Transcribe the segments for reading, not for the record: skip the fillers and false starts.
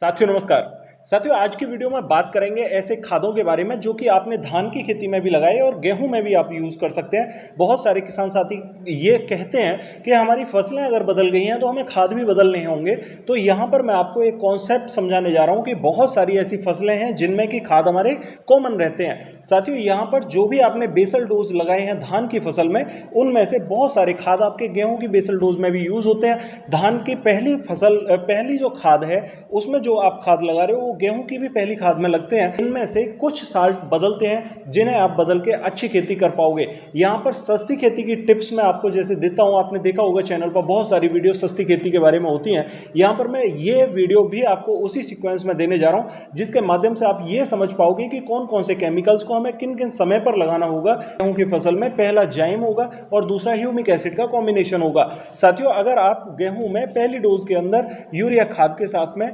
साथियों नमस्कार। साथियों आज की वीडियो में बात करेंगे ऐसे खादों के बारे में जो कि आपने धान की खेती में भी लगाए और गेहूं में भी आप यूज़ कर सकते हैं। बहुत सारे किसान साथी ये कहते हैं कि हमारी फसलें अगर बदल गई हैं तो हमें खाद भी बदलने होंगे। तो यहाँ पर मैं आपको एक कॉन्सेप्ट समझाने जा रहा हूँ कि बहुत सारी ऐसी फसलें हैं जिनमें कि खाद हमारे कॉमन रहते हैं। साथियों यहाँ पर जो भी आपने बेसल डोज लगाए हैं धान की फसल में, उनमें से बहुत सारे खाद आपके गेहूं की बेसल डोज में भी यूज़ होते हैं। धान की पहली जो खाद है उसमें जो आप खाद लगा रहे हो वो गेहूं की भी पहली खाद में लगते हैं। इनमें से कुछ साल्ट बदलते हैं जिन्हें आप बदल के अच्छी खेती कर पाओगे। यहाँ पर सस्ती खेती की टिप्स मैं आपको जैसे देता हूँ, आपने देखा होगा चैनल पर बहुत सारी वीडियो सस्ती खेती के बारे में होती हैं। यहाँ पर मैं ये वीडियो भी आपको उसी सीक्वेंस में देने जा रहा हूँ जिसके माध्यम से आप ये समझ पाओगे कि कौन कौन से केमिकल्स को हमें किन किन समय पर लगाना होगा। गेहूं की फसल में पहला जाइम होगा और दूसरा ह्यूमिक एसिड का कॉम्बिनेशन होगा। साथियों अगर आप गेहूं में पहली डोज के अंदर यूरिया खाद के साथ में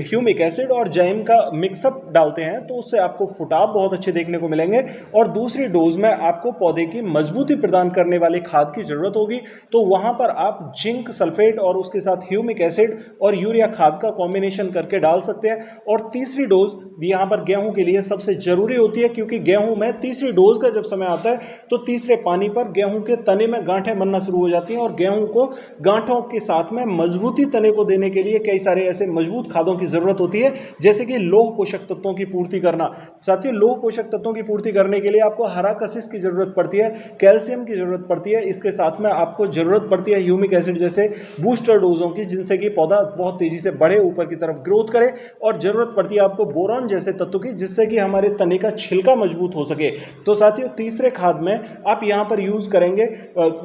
ह्यूमिक एसिड और जाइम का मिक्सअप डालते हैं तो उससे आपको फुटाव बहुत अच्छे देखने को मिलेंगे। और दूसरी डोज में आपको पौधे की मजबूती प्रदान करने वाले खाद की जरूरत होगी, तो वहां पर आप जिंक सल्फेट और उसके साथ ह्यूमिक एसिड और यूरिया खाद का कॉम्बिनेशन करके डाल सकते हैं। और तीसरी डोज यहाँ पर गेहूं के लिए सबसे जरूरी होती है, क्योंकि गेहूं में तीसरी डोज का जब समय आता है तो तीसरे पानी पर गेहूं के तने में गांठें बनना शुरू हो जाती हैं और गेहूं को गांठों के साथ में मजबूती तने को देने के लिए कई सारे ऐसे मजबूत खादों की जरूरत होती है, जैसे कि लौह पोषक तत्वों की पूर्ति करना। साथियों लौह पोषक तत्वों की पूर्ति करने के लिए आपको हरा कसिस की जरूरत पड़ती है, कैल्शियम की जरूरत पड़ती है, इसके साथ में आपको जरूरत पड़ती है ह्यूमिक एसिड जैसे बूस्टर डोजों की, जिनसे कि पौधा बहुत तेजी से बढ़े, ऊपर की तरफ ग्रोथ करे। और जरूरत पड़ती है आपको बोरॉन जैसे तत्व की, जिससे कि हमारे तने का छिलका मजबूत हो सके। तो साथियों तीसरे खाद में आप यहां पर यूज करेंगे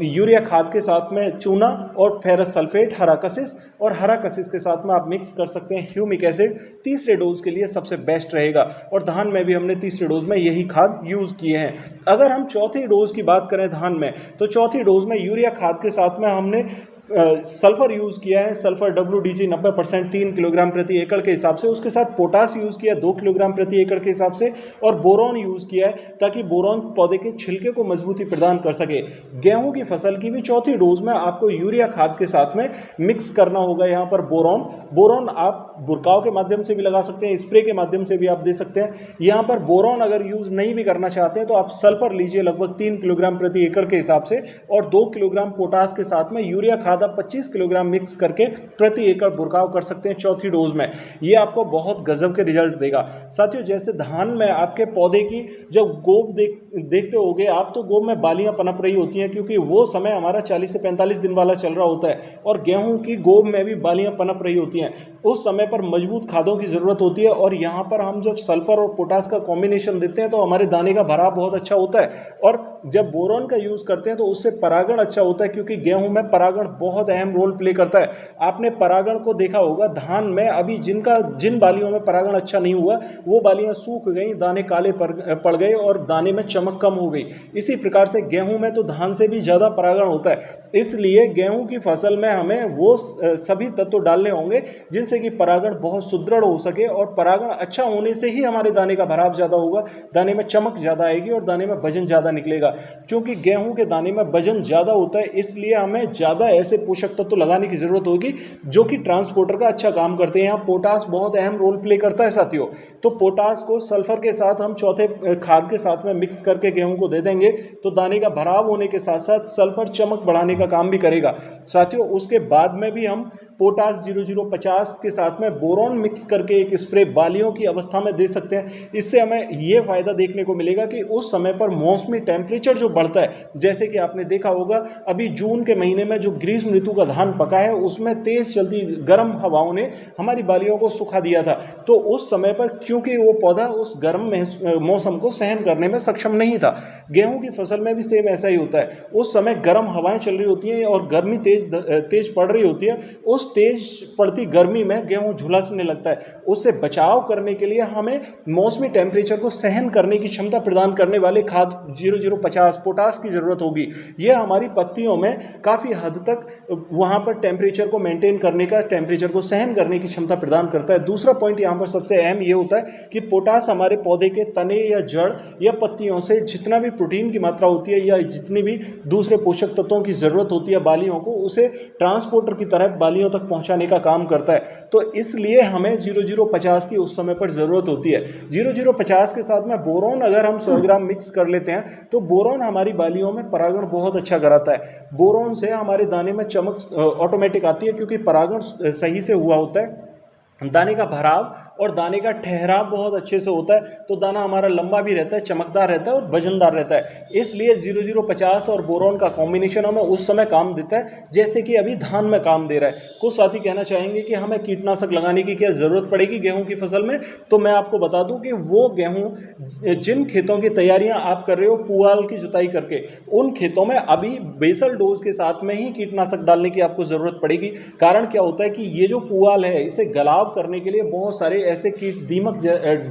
यूरिया खाद के साथ में चूना और फेरस सल्फेट, हरा कसिस, और हरा कसिस के साथ में आप मिक्स कर सकते हैं ह्यूमिक एसिड। तीसरे डोज के लिए सबसे बेस्ट रहेगा और धान में भी हमने तीसरे डोज में यही खाद यूज किए हैं। अगर हम चौथी डोज की बात करें धान में, तो चौथी डोज में यूरिया खाद के साथ में हमने सल्फर यूज किया है। सल्फर WDG 90% 3 किलोग्राम प्रति एकड़ के हिसाब से, उसके साथ पोटास यूज किया 2 किलोग्राम प्रति एकड़ के हिसाब से, और बोरॉन यूज किया है ताकि बोरॉन पौधे के छिलके को मजबूती प्रदान कर सके। गेहूं की फसल की भी चौथी डोज में आपको यूरिया खाद के साथ में मिक्स करना होगा यहाँ पर बोरॉन आप बुरकाव के माध्यम से भी लगा सकते हैं, स्प्रे के माध्यम से भी आप दे सकते हैं। यहाँ पर बोरॉन अगर यूज नहीं भी करना चाहते हैं तो आप सल्फर लीजिए लगभग 3 किलोग्राम प्रति एकड़ के हिसाब से, और 2 किलोग्राम पोटास के साथ में यूरिया खाद आप 25 किलोग्राम मिक्स करके प्रति एकड़ बुरकाव कर सकते हैं चौथी डोज में। ये आपको बहुत गजब के रिजल्ट देगा। साथियों जैसे धान में आपके पौधे की जब गोब देखते होगे आप, तो गोब में बालियां पनप रही होती हैं, क्योंकि वो समय हमारा 40 से 45 दिन वाला चल रहा होता है, और गेहूं की गोब में भी बालियां पनप रही होती हैं। उस समय पर मजबूत खादों की जरूरत होती है, और यहाँ पर हम जब सल्फर और पोटास का कॉम्बिनेशन देते हैं तो हमारे दाने का भराव बहुत अच्छा होता है। और जब बोरॉन का यूज करते हैं तो उससे परागण अच्छा होता है, क्योंकि गेहूं में परागण बहुत अहम रोल प्ले करता है। आपने परागण को देखा होगा, धान में अभी जिन बालियों में परागण अच्छा नहीं हुआ वो बालियां सूख गई, दाने काले पड़ गए और दाने में चमक कम हो गई। इसी प्रकार से गेहूं में तो धान से भी ज्यादा परागण होता है, इसलिए गेहूं की फसल में हमें वो सभी तत्व डालने होंगे जिनसे कि परागण बहुत सुदृढ़ हो सके, और परागण अच्छा होने से ही हमारे दाने का भराव ज्यादा होगा, दाने में चमक ज्यादा आएगी और दाने में वजन ज्यादा निकलेगा। क्योंकि गेहूं के दाने में वजन ज्यादा होता है, इसलिए हमें ज्यादा ऐसे पोषक तत्व लगाने की जरूरत होगी जो कि ट्रांसपोर्टर का अच्छा काम करते हैं। यहाँ पोटास बहुत अहम रोल प्ले करता है साथियों। तो पोटास को सल्फर के साथ हम चौथे खाद के साथ में मिक्स करके गेहूं को दे देंगे तो दाने का भराव होने के साथ साथ सल्फर चमक बढ़ाने का काम भी करेगा। साथियों उसके बाद में भी हम पोटास 0050 के साथ में बोरॉन मिक्स करके एक स्प्रे बालियों की अवस्था में दे सकते हैं। इससे हमें यह फायदा देखने को मिलेगा कि उस समय पर मौसमी टेम्परेचर जो बढ़ता है, जैसे कि आपने देखा होगा अभी जून के महीने में जो ग्रीष्म ऋतु का धान पका है उसमें तेज चलती गर्म हवाओं ने हमारी बालियों को सुखा दिया था। तो उस समय पर क्योंकि वो पौधा उस गर्म मौसम को सहन करने में सक्षम नहीं था, गेहूं की फसल में भी सेम ऐसा ही होता है। उस समय गर्म हवाएं चल रही होती हैं और गर्मी तेज पड़ रही होती है, उस तेज पड़ती गर्मी में गेहूं झुलसने लगता है। उससे बचाव करने के लिए हमें मौसमी टेम्परेचर को सहन करने की क्षमता प्रदान करने वाले खाद 0050 पोटास की जरूरत होगी। यह हमारी पत्तियों में काफी हद तक वहां पर टेम्परेचर को मेंटेन करने का, टेम्परेचर को सहन करने की क्षमता प्रदान करता है। दूसरा पॉइंट यहां पर सबसे अहम यह होता है कि पोटास हमारे पौधे के तने या जड़ या पत्तियों से जितना भी प्रोटीन की मात्रा होती है या जितनी भी दूसरे पोषक तत्वों की जरूरत होती है बालियों को, उसे ट्रांसपोर्टर की तरह बालियों तक पहुंचाने का काम करता है। तो इसलिए हमें 0050 की उस समय पर ज़रूरत होती है। 0050 के साथ में बोरोन अगर हम 100 ग्राम मिक्स कर लेते हैं तो बोरोन हमारी बालियों में परागण बहुत अच्छा कराता है। बोरोन से हमारे दाने में चमक ऑटोमेटिक आती है, क्योंकि परागण सही से हुआ होता है, दाने का भराव और दाने का ठहराव बहुत अच्छे से होता है, तो दाना हमारा लंबा भी रहता है, चमकदार रहता है और वजनदार रहता है। इसलिए 0050 और बोरोन का कॉम्बिनेशन हमें उस समय काम देता है जैसे कि अभी धान में काम दे रहा है। कुछ साथी कहना चाहेंगे कि हमें कीटनाशक लगाने की क्या ज़रूरत पड़ेगी गेहूं की फसल में, तो मैं आपको बता दूं कि वो गेहूं जिन खेतों की तैयारियां आप कर रहे हो पुआल की जुताई करके, उन खेतों में अभी बेसल डोज के साथ में ही कीटनाशक डालने की आपको ज़रूरत पड़ेगी। कारण क्या होता है कि ये जो पुआल है इसे गलाव करने के लिए बहुत सारे ऐसे कीट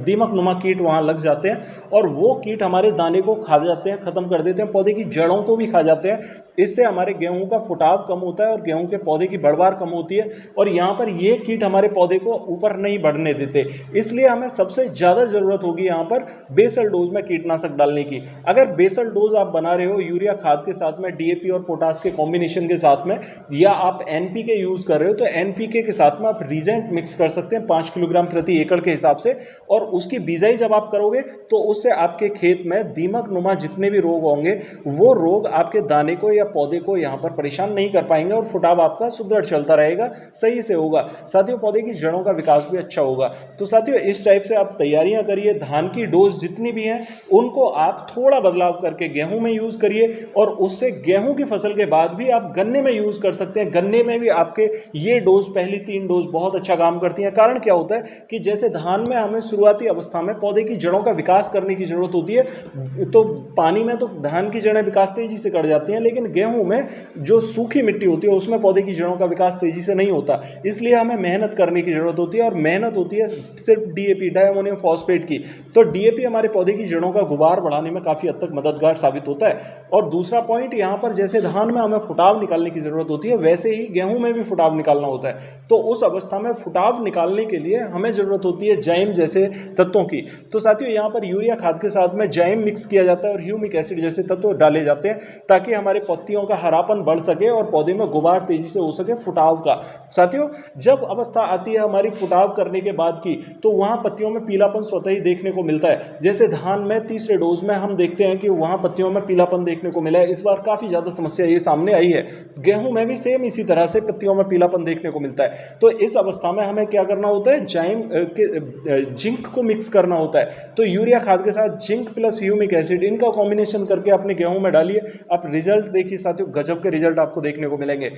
दीमक नुमा कीट वहाँ लग जाते हैं, और वो कीट हमारे दाने को खा जाते हैं, ख़त्म कर देते हैं, पौधे की जड़ों को भी खा जाते हैं। इससे हमारे गेहूं का फुटाव कम होता है और गेहूं के पौधे की बढ़वार कम होती है, और यहाँ पर ये कीट हमारे पौधे को ऊपर नहीं बढ़ने देते। इसलिए हमें सबसे ज़्यादा ज़रूरत होगी यहाँ पर बेसल डोज में कीटनाशक डालने की। अगर बेसल डोज आप बना रहे हो यूरिया खाद के साथ में, डीएपी और पोटास के कॉम्बिनेशन के साथ में, या आप एनपीके यूज़ कर रहे हो तो एनपीके के साथ में आप रीजेंट मिक्स कर सकते हैं 5 किलोग्राम प्रति एकड़ के हिसाब से, और उसकी बिजाई जब आप करोगे तो उससे आपके खेत में दीमक नुमा जितने भी रोग होंगे वो रोग आपके दाने को या पौधे को यहाँ पर परेशान नहीं कर पाएंगे, और फुटाव आपका सुदृढ़ चलता रहेगा, सही से होगा। साथियों, पौधे की जड़ों का विकास भी अच्छा होगा। तो साथियों, इस टाइप से आप तैयारियां करिए। धान की डोज जितनी भी हैं उनको आप थोड़ा बदलाव करके गेहूं में यूज़ करिए, और उससे गेहूं की फसल के बाद भी आप गन्ने में यूज़ कर सकते हैं। गन्ने में भी आपके ये डोज, पहली 3 डोज बहुत अच्छा काम करती हैं। कारण क्या होता है कि जैसे धान में हमें शुरुआती अवस्था में पौधे की जड़ों का विकास करने की जरूरत होती है, तो पानी में तो धान की जड़ें विकास तेजी से कर जाती हैं, लेकिन गेहूं में जो सूखी मिट्टी होती है उसमें पौधे की जड़ों का विकास तेजी से नहीं होता। इसलिए हमें मेहनत करने की जरूरत होती है, और मेहनत होती है सिर्फ डीएपी, डायमोनियम फॉस्फेट की। तो डीएपी हमारे पौधे की जड़ों का गुबार बढ़ाने में काफ़ी हद तक मददगार साबित होता है। और दूसरा पॉइंट, यहाँ पर जैसे धान में हमें फुटाव निकालने की जरूरत होती है, वैसे ही गेहूं में भी फुटाव निकालना होता है। तो उस अवस्था में फुटाव निकालने के लिए हमें जरूरत होती है जाइम जैसे तत्वों की। तो साथियों, यहाँ पर यूरिया खाद के साथ में जाइम मिक्स किया जाता है और ह्यूमिक एसिड जैसे तत्व डाले जाते हैं, ताकि हमारे पत्तियों का हरापन बढ़ सके और पौधे में गुबार तेजी से हो सके फुटाव का। साथियों, जब अवस्था आती है हमारी फुटाव करने के बाद की, तो वहाँ पत्तियों में पीलापन स्वतः ही देखने को मिलता है। जैसे धान में तीसरे डोज में हम देखते हैं कि वहाँ पत्तियों में पीलापन देखने को मिला है। इस बार काफ़ी ज़्यादा समस्या ये सामने आई है। गेहूं में भी सेम इसी तरह से पत्तियों में पीलापन देखने को मिलता है। तो इस अवस्था में हमें क्या करना होता है, जाइम जिंक को मिक्स करना होता है। तो यूरिया खाद के साथ जिंक प्लस ह्यूमिक एसिड, इनका कॉम्बिनेशन करके अपने गेहूं में डालिए। आप रिजल्ट देखिए साथियों, गजब के रिजल्ट आपको देखने को मिलेंगे।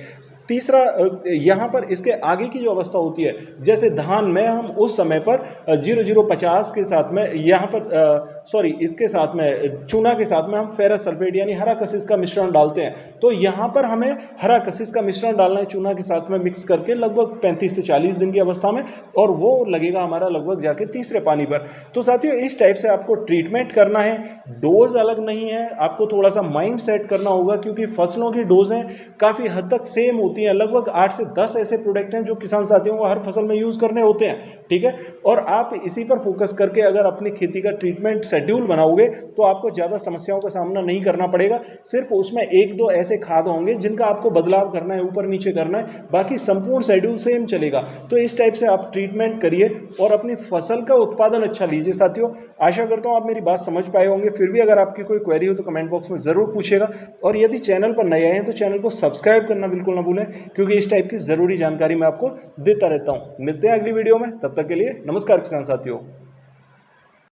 तीसरा, यहाँ पर इसके आगे की जो अवस्था होती है, जैसे धान में हम उस समय पर 0050 के साथ में, यहाँ पर इसके साथ में चूना के साथ में हम फेरस सल्फेट यानी हरा कशिश का मिश्रण डालते हैं। तो यहाँ पर हमें हरा कशिश का मिश्रण डालना है चूना के साथ में मिक्स करके लगभग 35 से 40 दिन की अवस्था में, और वो लगेगा हमारा लगभग जाके तीसरे पानी पर। तो साथियों, इस टाइप से आपको ट्रीटमेंट करना है। डोज अलग नहीं है, आपको थोड़ा सा माइंड सेट करना होगा, क्योंकि फसलों की डोजें काफ़ी हद तक सेम होती हैं। लगभग 8 से 10 ऐसे प्रोडक्ट हैं जो किसान साथियों को हर फसल में यूज़ करने होते हैं, ठीक है। और आप इसी पर फोकस करके अगर अपनी खेती का ट्रीटमेंट शेड्यूल बनाओगे तो आपको ज़्यादा समस्याओं का सामना नहीं करना पड़ेगा। सिर्फ उसमें 1-2 ऐसे खाद होंगे जिनका आपको बदलाव करना है, ऊपर नीचे करना है, बाकी संपूर्ण शेड्यूल सेम चलेगा। तो इस टाइप से आप ट्रीटमेंट करिए और अपनी फसल का उत्पादन अच्छा लीजिए। साथियों, आशा करता हूँ आप मेरी बात समझ पाए होंगे। फिर भी अगर आपकी कोई क्वेरी हो तो कमेंट बॉक्स में ज़रूर पूछिएगा, और यदि चैनल पर नए आए हैं तो चैनल को सब्सक्राइब करना बिल्कुल ना भूलें, क्योंकि इस टाइप की ज़रूरी जानकारी मैं आपको देता रहता हूँ। मिलते हैं अगली वीडियो में, तब तक के लिए नमस्कार किसान साथियों।